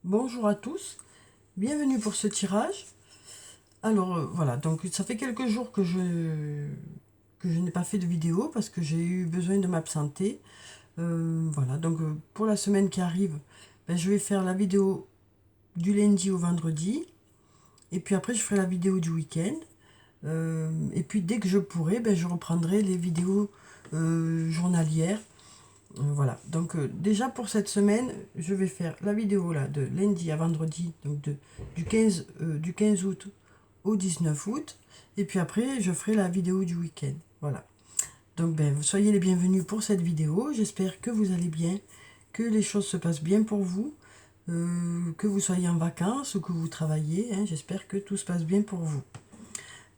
Bonjour à tous, bienvenue pour ce tirage. Alors voilà, donc ça fait quelques jours que je n'ai pas fait de vidéo parce que j'ai eu besoin de m'absenter. Voilà, donc pour la semaine qui arrive, ben, je vais faire la vidéo du lundi au vendredi. Et puis après, je ferai la vidéo du week-end. Et puis dès que je pourrai, ben, je reprendrai les vidéos journalières. Voilà, donc déjà pour cette semaine, je vais faire la vidéo là de lundi à vendredi, donc du 15 août au 19 août. Et puis après, je ferai la vidéo du week-end. Voilà. Donc ben, soyez les bienvenus pour cette vidéo. J'espère que vous allez bien, que les choses se passent bien pour vous, que vous soyez en vacances ou que vous travaillez. Hein. J'espère que tout se passe bien pour vous.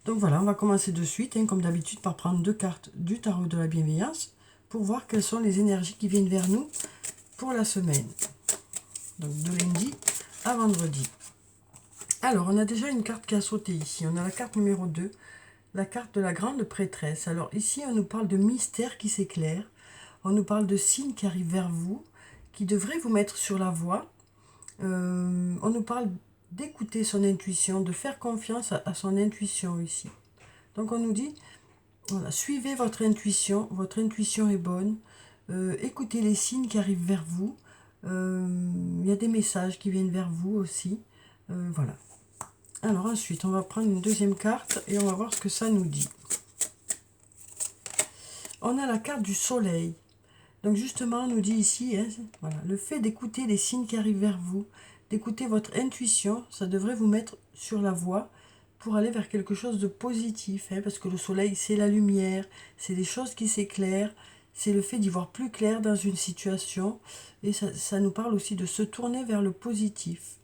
Donc voilà, on va commencer de suite, hein, comme d'habitude, par prendre deux cartes du tarot de la bienveillance pour voir quelles sont les énergies qui viennent vers nous pour la semaine. Donc de lundi à vendredi. Alors, on a déjà une carte qui a sauté ici. On a la carte numéro 2, la carte de la grande prêtresse. Alors ici, on nous parle de mystère qui s'éclaire. On nous parle de signes qui arrivent vers vous, qui devraient vous mettre sur la voie. On nous parle d'écouter son intuition, de faire confiance à son intuition ici. Donc on nous dit, voilà, suivez votre intuition est bonne. Écoutez les signes qui arrivent vers vous. Il y a des messages qui viennent vers vous aussi. Voilà. Alors ensuite, on va prendre une deuxième carte et on va voir ce que ça nous dit. On a la carte du soleil. Donc justement, on nous dit ici, hein, voilà, le fait d'écouter les signes qui arrivent vers vous, d'écouter votre intuition, ça devrait vous mettre sur la voie pour aller vers quelque chose de positif. Hein, parce que le soleil, c'est la lumière, c'est des choses qui s'éclairent, c'est le fait d'y voir plus clair dans une situation. Et ça nous parle aussi de se tourner vers le positif.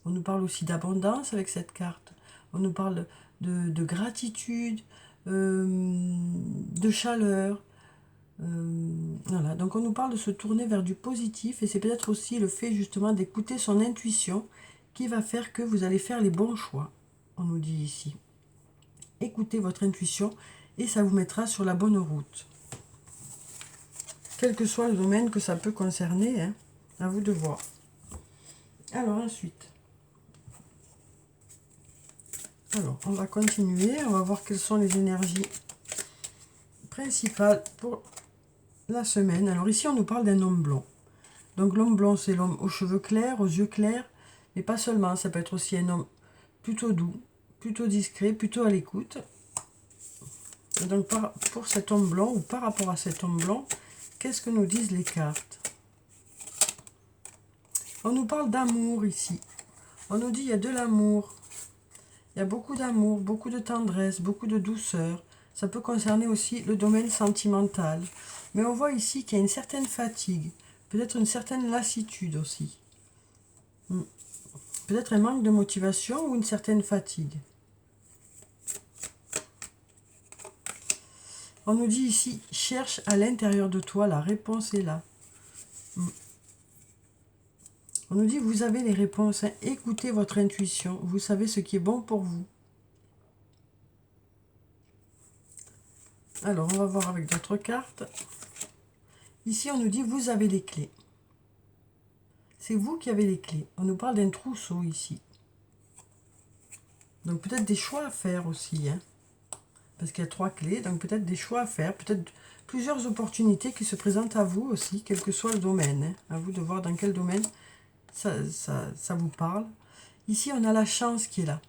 On nous parle aussi d'abondance avec cette carte. On nous parle de gratitude, de chaleur. Voilà, donc on nous parle de se tourner vers du positif et c'est peut-être aussi le fait justement d'écouter son intuition qui va faire que vous allez faire les bons choix. On nous dit ici. Écoutez votre intuition et ça vous mettra sur la bonne route. Quel que soit le domaine que ça peut concerner, hein, à vous de voir. Alors ensuite. Alors, on va continuer, on va voir quelles sont les énergies principales pour la semaine. Alors ici, on nous parle d'un homme blond. Donc l'homme blond, c'est l'homme aux cheveux clairs, aux yeux clairs, mais pas seulement, ça peut être aussi un homme plutôt doux, plutôt discret, plutôt à l'écoute. Et donc pour cet homme blond, ou par rapport à cet homme blond, qu'est-ce que nous disent les cartes? On nous parle d'amour ici. On nous dit il y a de l'amour. Il y a beaucoup d'amour, beaucoup de tendresse, beaucoup de douceur. Ça peut concerner aussi le domaine sentimental. Mais on voit ici qu'il y a une certaine fatigue, peut-être une certaine lassitude aussi. Peut-être un manque de motivation ou une certaine fatigue. On nous dit ici, cherche à l'intérieur de toi, la réponse est là. On nous dit, vous avez les réponses, hein. Écoutez votre intuition, vous savez ce qui est bon pour vous. Alors, on va voir avec d'autres cartes. Ici, on nous dit, vous avez les clés. C'est vous qui avez les clés. On nous parle d'un trousseau ici. Donc, peut-être des choix à faire aussi, hein. Parce qu'il y a 3 clés, donc peut-être des choix à faire, peut-être plusieurs opportunités qui se présentent à vous aussi, quel que soit le domaine. Hein. À vous de voir dans quel domaine ça vous parle. Ici, on a la chance qui est là.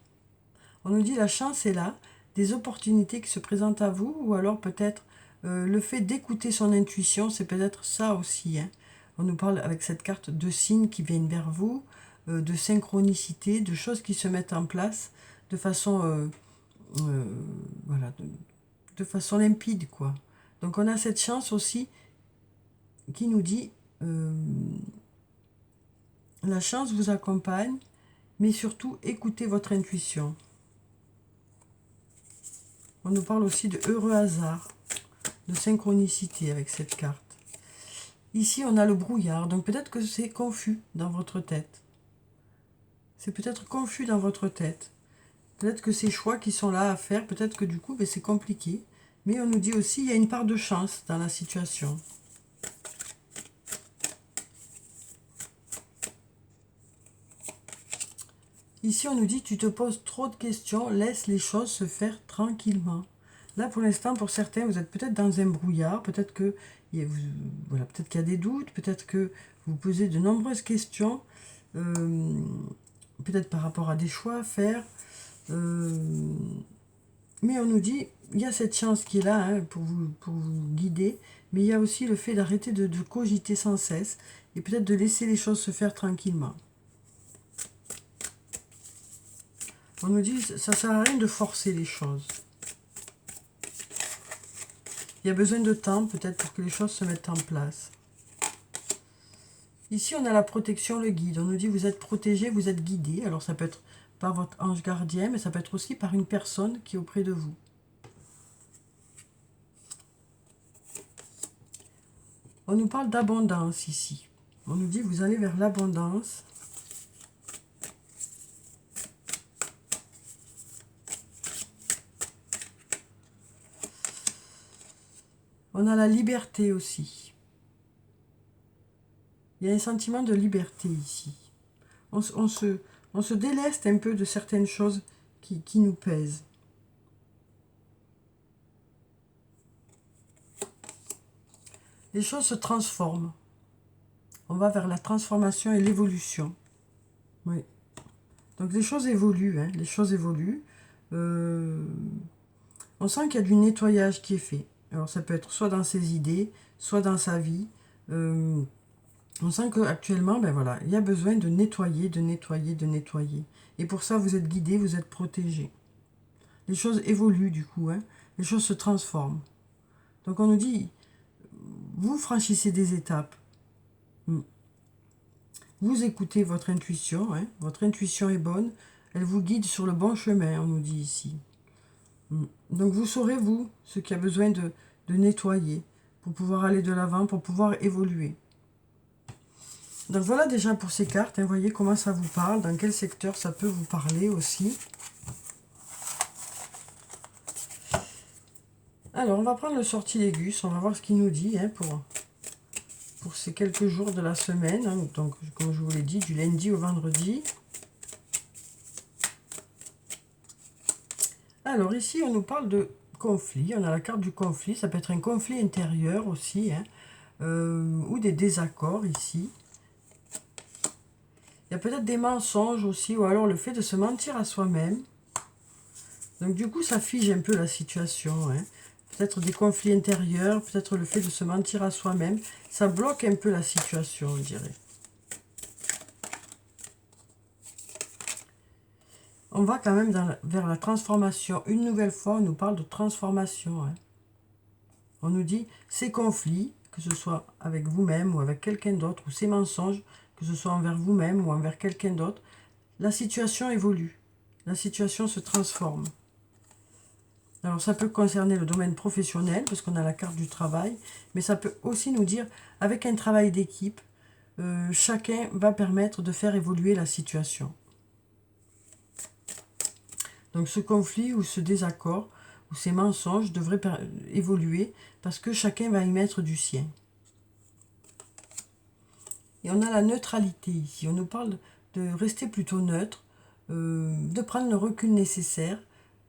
On nous dit la chance est là, des opportunités qui se présentent à vous, ou alors peut-être le fait d'écouter son intuition, c'est peut-être ça aussi. Hein. On nous parle avec cette carte de signes qui viennent vers vous, de synchronicité, de choses qui se mettent en place de façon, voilà, de façon limpide, quoi. Donc on a cette chance aussi qui nous dit la chance vous accompagne, mais surtout écoutez votre intuition. On nous parle aussi de heureux hasard, de synchronicité avec cette carte. Ici, on a le brouillard, donc peut-être que c'est confus dans votre tête. C'est peut-être confus dans votre tête. Peut-être que ces choix qui sont là à faire, peut-être que du coup, c'est compliqué. Mais on nous dit aussi qu'il y a une part de chance dans la situation. Ici, on nous dit, tu te poses trop de questions, laisse les choses se faire tranquillement. Là, pour l'instant, pour certains, vous êtes peut-être dans un brouillard, peut-être que voilà, peut-être qu'il y a des doutes, peut-être que vous posez de nombreuses questions, peut-être par rapport à des choix à faire. Mais on nous dit, il y a cette chance qui est là hein, pour vous guider, mais il y a aussi le fait d'arrêter de cogiter sans cesse et peut-être de laisser les choses se faire tranquillement. On nous dit, ça ne sert à rien de forcer les choses. Il y a besoin de temps peut-être pour que les choses se mettent en place. Ici, on a la protection, le guide. On nous dit, vous êtes protégé, vous êtes guidé. Alors, ça peut être par votre ange gardien, mais ça peut être aussi par une personne qui est auprès de vous. On nous parle d'abondance ici. On nous dit, vous allez vers l'abondance. On a la liberté aussi. Il y a un sentiment de liberté ici. On se déleste un peu de certaines choses qui nous pèsent. Les choses se transforment. On va vers la transformation et l'évolution. Oui. Donc les choses évoluent. Hein, les choses évoluent. On sent qu'il y a du nettoyage qui est fait. Alors ça peut être soit dans ses idées, soit dans sa vie. On sent qu'actuellement, ben voilà, il y a besoin de nettoyer, de nettoyer, de nettoyer. Et pour ça, vous êtes guidé, vous êtes protégé. Les choses évoluent du coup. Hein, les choses se transforment. Donc on nous dit, vous franchissez des étapes. Vous écoutez votre intuition, hein, votre intuition est bonne, elle vous guide sur le bon chemin, on nous dit ici. Donc vous saurez, vous, ce qu'il y a besoin de nettoyer pour pouvoir aller de l'avant, pour pouvoir évoluer. Donc voilà déjà pour ces cartes, hein, voyez comment ça vous parle, dans quel secteur ça peut vous parler aussi. Alors on va prendre le sortilègus, on va voir ce qu'il nous dit hein, pour ces quelques jours de la semaine, hein, donc comme je vous l'ai dit, du lundi au vendredi. Alors ici, on nous parle de conflit, on a la carte du conflit, ça peut être un conflit intérieur aussi, hein, ou des désaccords ici. Il y a peut-être des mensonges aussi, ou alors le fait de se mentir à soi-même. Donc du coup, ça fige un peu la situation, hein. Peut-être des conflits intérieurs, peut-être le fait de se mentir à soi-même, ça bloque un peu la situation, je dirais. On va quand même vers la transformation. Une nouvelle fois, on nous parle de transformation. Hein. On nous dit, ces conflits, que ce soit avec vous-même ou avec quelqu'un d'autre, ou ces mensonges, que ce soit envers vous-même ou envers quelqu'un d'autre, la situation évolue. La situation se transforme. Alors ça peut concerner le domaine professionnel, parce qu'on a la carte du travail, mais ça peut aussi nous dire, avec un travail d'équipe, chacun va permettre de faire évoluer la situation. Donc ce conflit ou ce désaccord ou ces mensonges devraient évoluer parce que chacun va y mettre du sien. Et on a la neutralité ici. On nous parle de rester plutôt neutre, de prendre le recul nécessaire,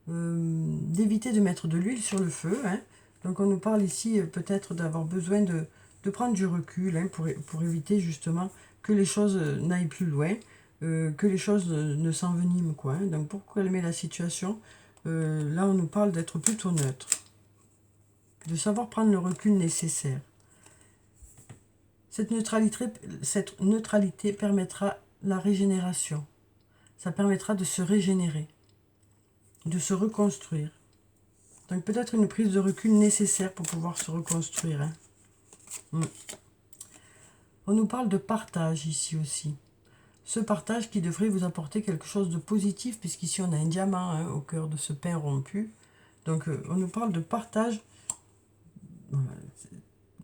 d'éviter de mettre de l'huile sur le feu. Hein. Donc on nous parle ici peut-être d'avoir besoin de prendre du recul hein, pour éviter justement que les choses n'aillent plus loin. Que les choses ne s'enveniment quoi. Hein. Donc pour calmer la situation, là on nous parle d'être plutôt neutre, de savoir prendre le recul nécessaire. Cette neutralité permettra la régénération. Ça permettra de se régénérer, de se reconstruire. Donc peut-être une prise de recul nécessaire pour pouvoir se reconstruire. Hein. On nous parle de partage ici aussi. Ce partage qui devrait vous apporter quelque chose de positif, puisqu'ici on a un diamant hein, au cœur de ce pain rompu. Donc on nous parle de partage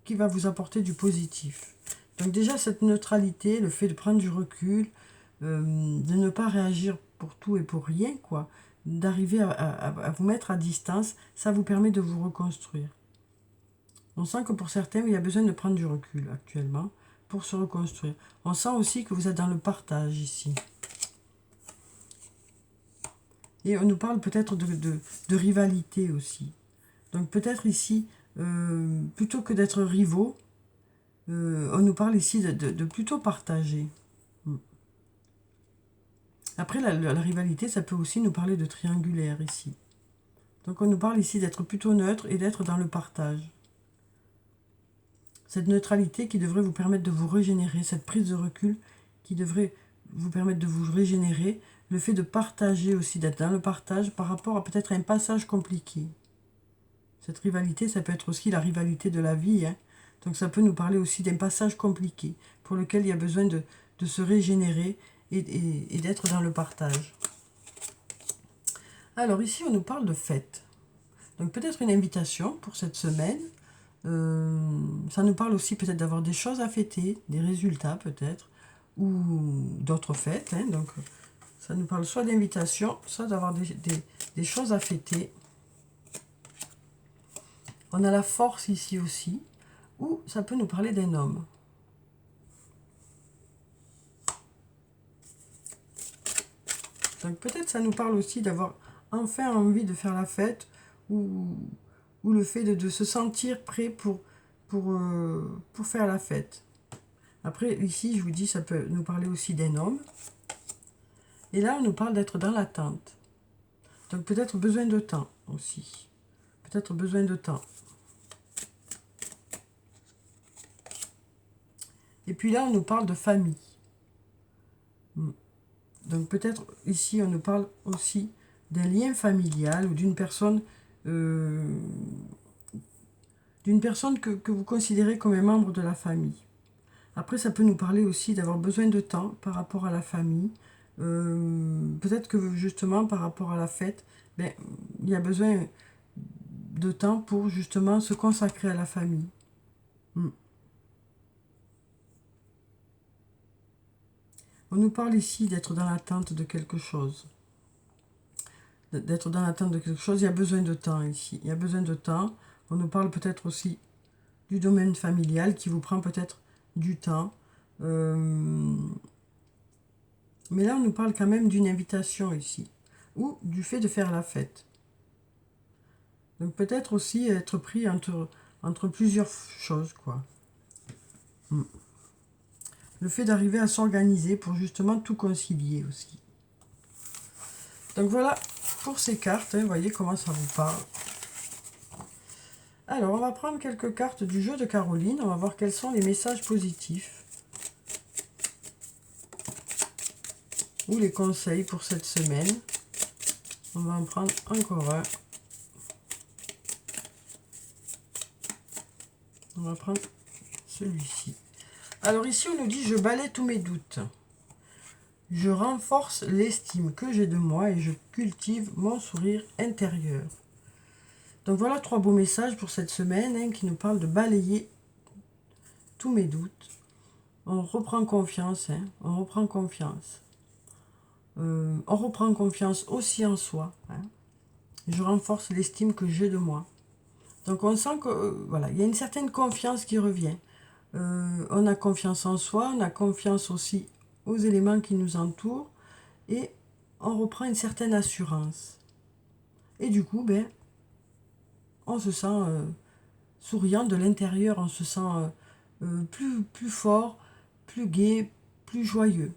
qui va vous apporter du positif. Donc déjà cette neutralité, le fait de prendre du recul, de ne pas réagir pour tout et pour rien, quoi, d'arriver à vous mettre à distance, ça vous permet de vous reconstruire. On sent que pour certains, il y a besoin de prendre du recul actuellement pour se reconstruire. On sent aussi que vous êtes dans le partage ici. Et on nous parle peut-être de rivalité aussi. Donc peut-être ici, plutôt que d'être rivaux, on nous parle ici de plutôt partager. Après, la rivalité, ça peut aussi nous parler de triangulaire ici. Donc on nous parle ici d'être plutôt neutre et d'être dans le partage. Cette neutralité qui devrait vous permettre de vous régénérer, cette prise de recul qui devrait vous permettre de vous régénérer, le fait de partager aussi, d'être dans le partage par rapport à peut-être un passage compliqué. Cette rivalité, ça peut être aussi la rivalité de la vie, hein. Donc ça peut nous parler aussi d'un passage compliqué pour lequel il y a besoin de se régénérer et d'être dans le partage. Alors ici, on nous parle de fête. Donc peut-être une invitation pour cette semaine. Ça nous parle aussi peut-être d'avoir des choses à fêter, des résultats peut-être, ou d'autres fêtes, hein. Donc ça nous parle soit d'invitation, soit d'avoir des choses à fêter. On a la force ici aussi, ou ça peut nous parler d'un homme. Donc peut-être ça nous parle aussi d'avoir enfin envie de faire la fête, ou le fait de se sentir prêt pour faire la fête. Après, ici, je vous dis, ça peut nous parler aussi d'un homme. Et là, on nous parle d'être dans l'attente. Donc peut-être besoin de temps aussi. Peut-être besoin de temps. Et puis là, on nous parle de famille. Donc peut-être ici, on nous parle aussi d'un lien familial ou d'une personne que vous considérez comme un membre de la famille. Après, ça peut nous parler aussi d'avoir besoin de temps par rapport à la famille. Peut-être que justement, par rapport à la fête, ben, il y a besoin de temps pour justement se consacrer à la famille. On nous parle ici d'être dans l'attente de quelque chose. D'être dans l'attente de quelque chose, il y a besoin de temps ici. Il y a besoin de temps. On nous parle peut-être aussi du domaine familial qui vous prend peut-être du temps. Mais là, on nous parle quand même d'une invitation ici. Ou du fait de faire la fête. Donc peut-être aussi être pris entre plusieurs choses, quoi. Le fait d'arriver à s'organiser pour justement tout concilier aussi. Donc voilà pour ces cartes, hein, vous voyez comment ça vous parle. Alors, on va prendre quelques cartes du jeu de Caroline. On va voir quels sont les messages positifs. Ou les conseils pour cette semaine. On va en prendre encore un. On va prendre celui-ci. Alors ici, on nous dit « Je balaie tous mes doutes. Je renforce l'estime que j'ai de moi et je cultive mon sourire intérieur. » Donc voilà 3 beaux messages pour cette semaine, hein, qui nous parlent de balayer tous mes doutes. On reprend confiance, hein, on reprend confiance. On reprend confiance aussi en soi. Hein. Je renforce l'estime que j'ai de moi. Donc on sent que voilà, il y a une certaine confiance qui revient. On a confiance en soi, on a confiance aussi aux éléments qui nous entourent et on reprend une certaine assurance. Et du coup, ben, on se sent souriant de l'intérieur, on se sent plus fort, plus gai, plus joyeux.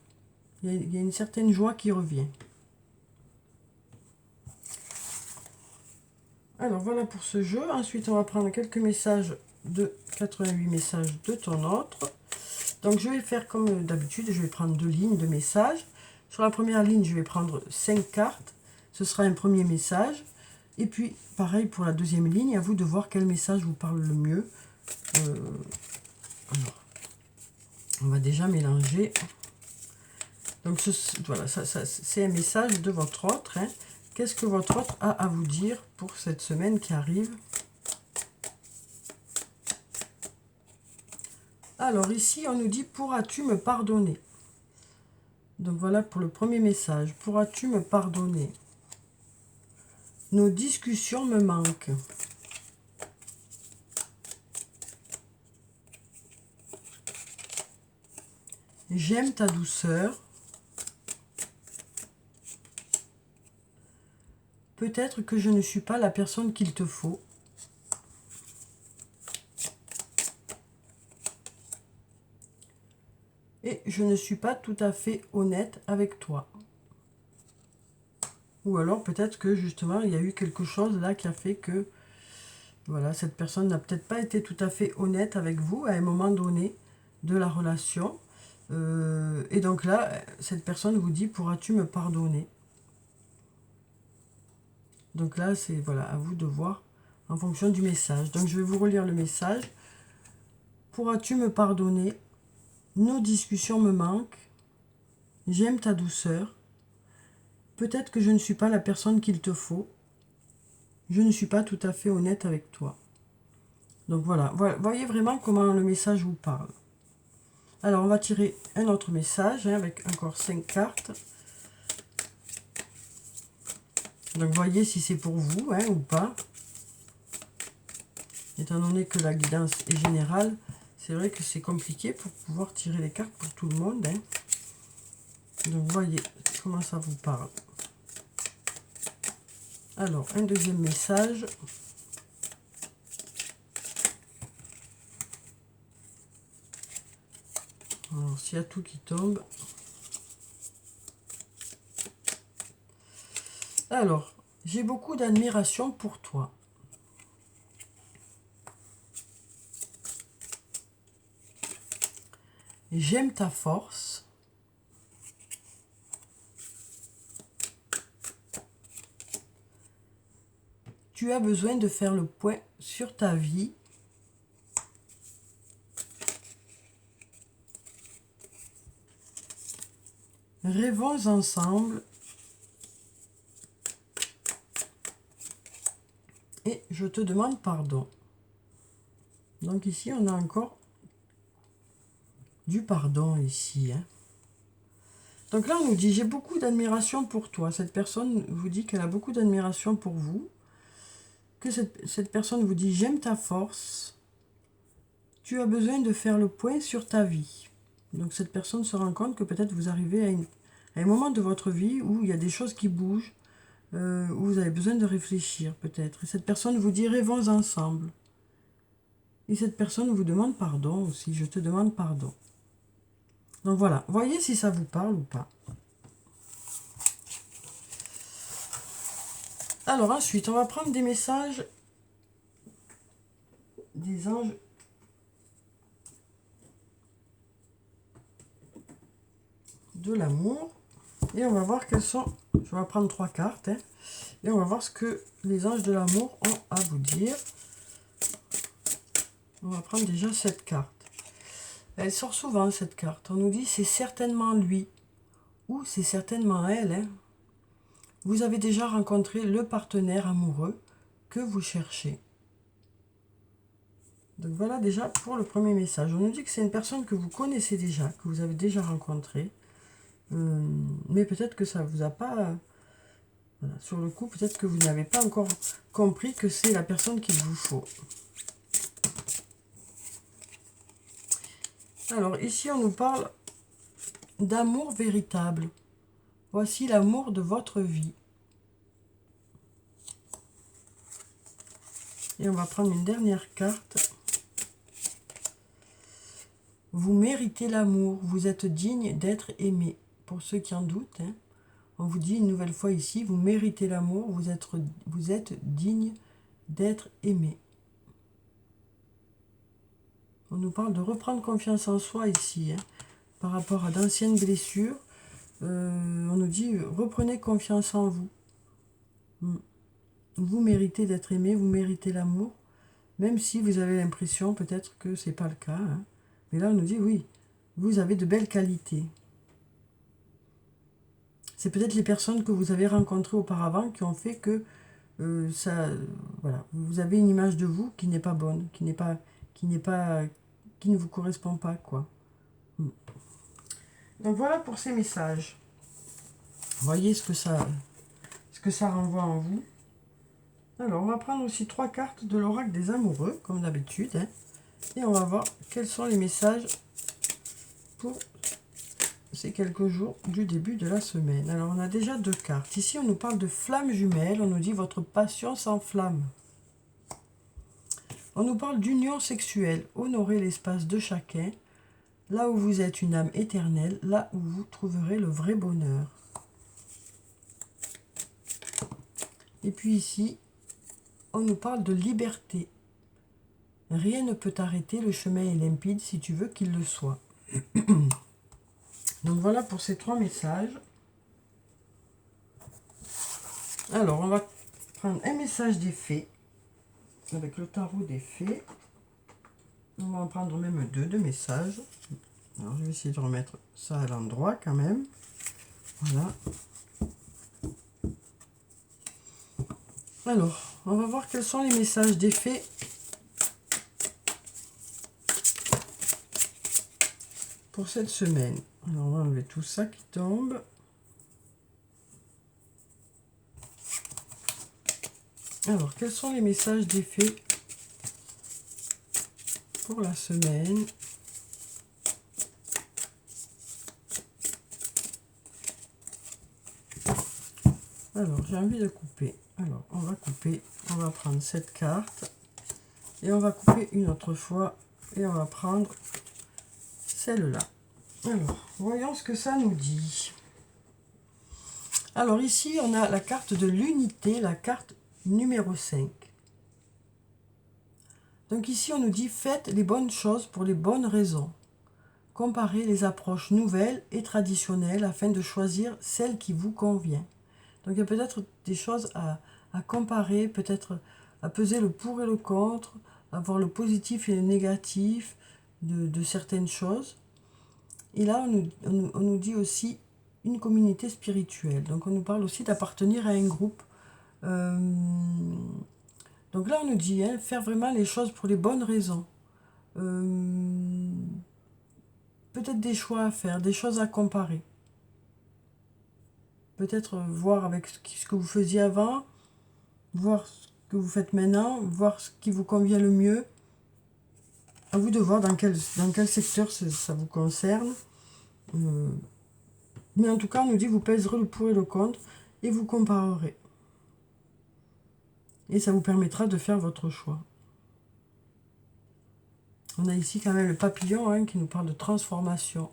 Il y a une certaine joie qui revient. Alors voilà pour ce jeu. Ensuite, on va prendre quelques messages de 88 messages de ton autre. Donc je vais faire comme d'habitude, je vais prendre 2 lignes de messages. Sur la première ligne, je vais prendre 5 cartes. Ce sera un premier message. Et puis, pareil pour la deuxième ligne, à vous de voir quel message vous parle le mieux. Alors, on va déjà mélanger. Donc voilà, c'est un message de votre autre. Hein. Qu'est-ce que votre autre a à vous dire pour cette semaine qui arrive? Alors ici, on nous dit « Pourras-tu me pardonner ?» Donc voilà pour le premier message. « Pourras-tu me pardonner ?» Nos discussions me manquent. J'aime ta douceur. Peut-être que je ne suis pas la personne qu'il te faut. Et je ne suis pas tout à fait honnête avec toi. Ou alors peut-être que justement il y a eu quelque chose là qui a fait que voilà, cette personne n'a peut-être pas été tout à fait honnête avec vous à un moment donné de la relation. Et donc là, cette personne vous dit, pourras-tu me pardonner? Donc là, c'est voilà, à vous de voir en fonction du message. Donc je vais vous relire le message. Pourras-tu me pardonner? Nos discussions me manquent. J'aime ta douceur. Peut-être que je ne suis pas la personne qu'il te faut. Je ne suis pas tout à fait honnête avec toi. Donc voilà, voyez vraiment comment le message vous parle. Alors on va tirer un autre message avec encore 5 cartes. Donc voyez si c'est pour vous ou pas. Étant donné que la guidance est générale, c'est vrai que c'est compliqué pour pouvoir tirer les cartes pour tout le monde. Donc voyez comment ça vous parle. Alors, un deuxième message. Alors, s'il y a tout qui tombe. Alors, j'ai beaucoup d'admiration pour toi. J'aime ta force. Tu as besoin de faire le point sur ta vie. Rêvons ensemble. Et je te demande pardon. Donc ici, on a encore du pardon ici. Donc là, on nous dit, j'ai beaucoup d'admiration pour toi. Cette personne vous dit qu'elle a beaucoup d'admiration pour vous. Que cette personne vous dit, j'aime ta force. Tu as besoin de faire le point sur ta vie. Donc cette personne se rend compte que peut-être vous arrivez à un moment de votre vie où il y a des choses qui bougent, où vous avez besoin de réfléchir peut-être. Et cette personne vous dit, rêvons ensemble. Et cette personne vous demande pardon aussi, je te demande pardon. Donc voilà, voyez si ça vous parle ou pas. Alors ensuite, on va prendre des messages des anges de l'amour. Et on va voir quels sont... Je vais prendre 3 cartes. Et on va voir ce que les anges de l'amour ont à vous dire. On va prendre déjà cette carte. Elle sort souvent cette carte. On nous dit c'est certainement lui. Ou c'est certainement elle. Vous avez déjà rencontré le partenaire amoureux que vous cherchez. Donc voilà déjà pour le premier message. On nous dit que c'est une personne que vous connaissez déjà, que vous avez déjà rencontré. Mais peut-être que ça ne vous a pas... Voilà, sur le coup, peut-être que vous n'avez pas encore compris que c'est la personne qu'il vous faut. Alors ici, on nous parle d'amour véritable. Voici l'amour de votre vie. Et on va prendre une dernière carte. Vous méritez l'amour, vous êtes digne d'être aimé. Pour ceux qui en doutent, on vous dit une nouvelle fois ici, vous méritez l'amour, vous êtes digne d'être aimé. On nous parle de reprendre confiance en soi ici, par rapport à d'anciennes blessures. On nous dit, reprenez confiance en vous. Vous méritez d'être aimé, vous méritez l'amour, même si vous avez l'impression peut-être que ce n'est pas le cas. Mais là, on nous dit, oui, vous avez de belles qualités. C'est peut-être les personnes que vous avez rencontrées auparavant qui ont fait que voilà, vous avez une image de vous qui n'est pas bonne, qui ne vous correspond pas, quoi. Donc voilà pour ces messages. Voyez ce que ça renvoie en vous. Alors, on va prendre aussi 3 cartes de l'oracle des amoureux, comme d'habitude. Et on va voir quels sont les messages pour ces quelques jours du début de la semaine. Alors, on a déjà 2 cartes. Ici, on nous parle de flammes jumelles. On nous dit votre passion s'enflamme. On nous parle d'union sexuelle. Honorez l'espace de chacun. Là où vous êtes une âme éternelle, là où vous trouverez le vrai bonheur. Et puis ici, on nous parle de liberté. Rien ne peut t'arrêter, le chemin est limpide si tu veux qu'il le soit. Donc voilà pour ces 3 messages. Alors, on va prendre un message des fées, avec le tarot des fées. On va en prendre même 2 de messages. Alors, je vais essayer de remettre ça à l'endroit quand même. Voilà. Alors, on va voir quels sont les messages des fées pour cette semaine. Alors, on va enlever tout ça qui tombe. Alors, quels sont les messages des fées pour la semaine? Alors, j'ai envie de couper. Alors, on va couper. On va prendre cette carte. Et on va couper une autre fois. Et on va prendre celle-là. Alors, voyons ce que ça nous dit. Alors, ici, on a la carte de l'unité, la carte numéro 5. Donc ici, on nous dit, faites les bonnes choses pour les bonnes raisons. Comparez les approches nouvelles et traditionnelles afin de choisir celle qui vous convient. Donc il y a peut-être des choses à comparer, peut-être à peser le pour et le contre, à voir le positif et le négatif de certaines choses. Et là, on nous dit aussi une communauté spirituelle. Donc on nous parle aussi d'appartenir à un groupe. Donc là, on nous dit, faire vraiment les choses pour les bonnes raisons. Peut-être des choix à faire, des choses à comparer. Peut-être voir avec ce que vous faisiez avant, voir ce que vous faites maintenant, voir ce qui vous convient le mieux. À vous de voir dans quel secteur ça vous concerne. Mais en tout cas, on nous dit, vous pèserez le pour et le contre et vous comparerez. Et ça vous permettra de faire votre choix. On a ici quand même le papillon qui nous parle de transformation.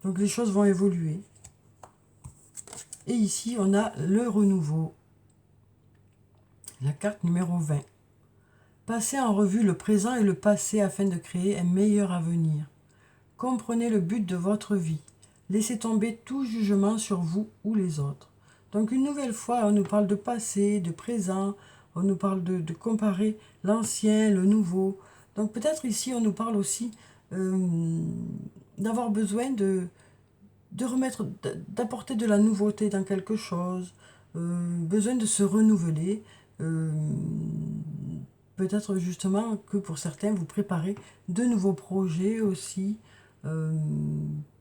Donc les choses vont évoluer. Et ici, on a le renouveau. La carte numéro 20. Passez en revue le présent et le passé afin de créer un meilleur avenir. Comprenez le but de votre vie. Laissez tomber tout jugement sur vous ou les autres. Donc une nouvelle fois, on nous parle de passé, de présent, on nous parle de comparer l'ancien, le nouveau. Donc peut-être ici, on nous parle aussi d'avoir besoin d'apporter de la nouveauté dans quelque chose, besoin de se renouveler. Peut-être justement que pour certains, vous préparez de nouveaux projets aussi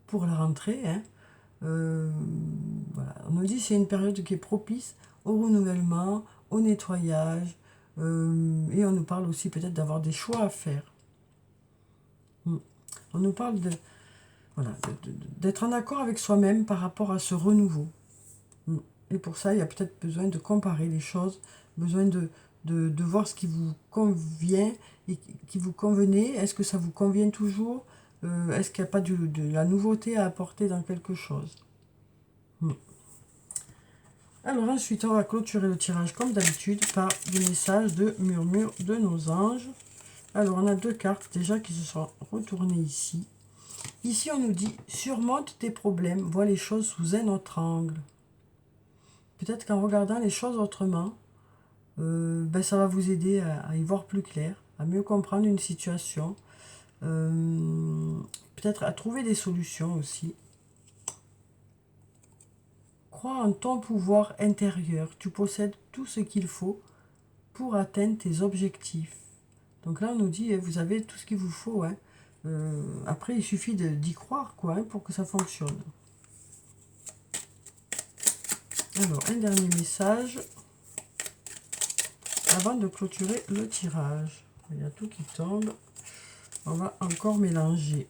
pour la rentrée. Voilà. On nous dit que c'est une période qui est propice au renouvellement, au nettoyage, et on nous parle aussi peut-être d'avoir des choix à faire. On nous parle d'être en accord avec soi-même par rapport à ce renouveau. Et pour ça, il y a peut-être besoin de comparer les choses, besoin de voir ce qui vous convient et qui vous convenait. Est-ce que ça vous convient toujours? Est-ce qu'il n'y a pas de la nouveauté à apporter dans quelque chose? Alors ensuite, on va clôturer le tirage comme d'habitude par des messages de murmure de nos anges. Alors, on a 2 cartes déjà qui se sont retournées ici. Ici, on nous dit « Surmonte tes problèmes, vois les choses sous un autre angle ». Peut-être qu'en regardant les choses autrement, ça va vous aider à y voir plus clair, à mieux comprendre une situation, peut-être à trouver des solutions aussi. Crois en ton pouvoir intérieur, tu possèdes tout ce qu'il faut pour atteindre tes objectifs. Donc là, on nous dit, vous avez tout ce qu'il vous faut. Après, il suffit d'y croire pour que ça fonctionne. Alors, un dernier message avant de clôturer le tirage. Il y a tout qui tombe. On va encore mélanger.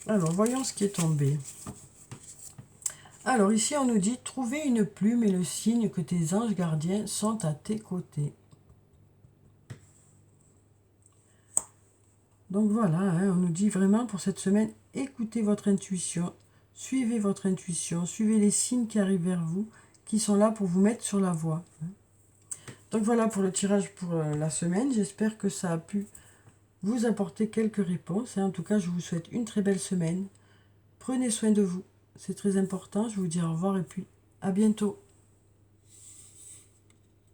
Alors, voyons ce qui est tombé. Alors, ici, on nous dit « Trouver une plume et le signe que tes anges gardiens sont à tes côtés. » Donc voilà, hein, on nous dit vraiment pour cette semaine, écoutez votre intuition, suivez votre intuition, suivez les signes qui arrivent vers vous, qui sont là pour vous mettre sur la voie. Donc voilà pour le tirage pour la semaine. J'espère que ça a pu vous apporter quelques réponses. En tout cas, je vous souhaite une très belle semaine. Prenez soin de vous, c'est très important. Je vous dis au revoir et puis à bientôt.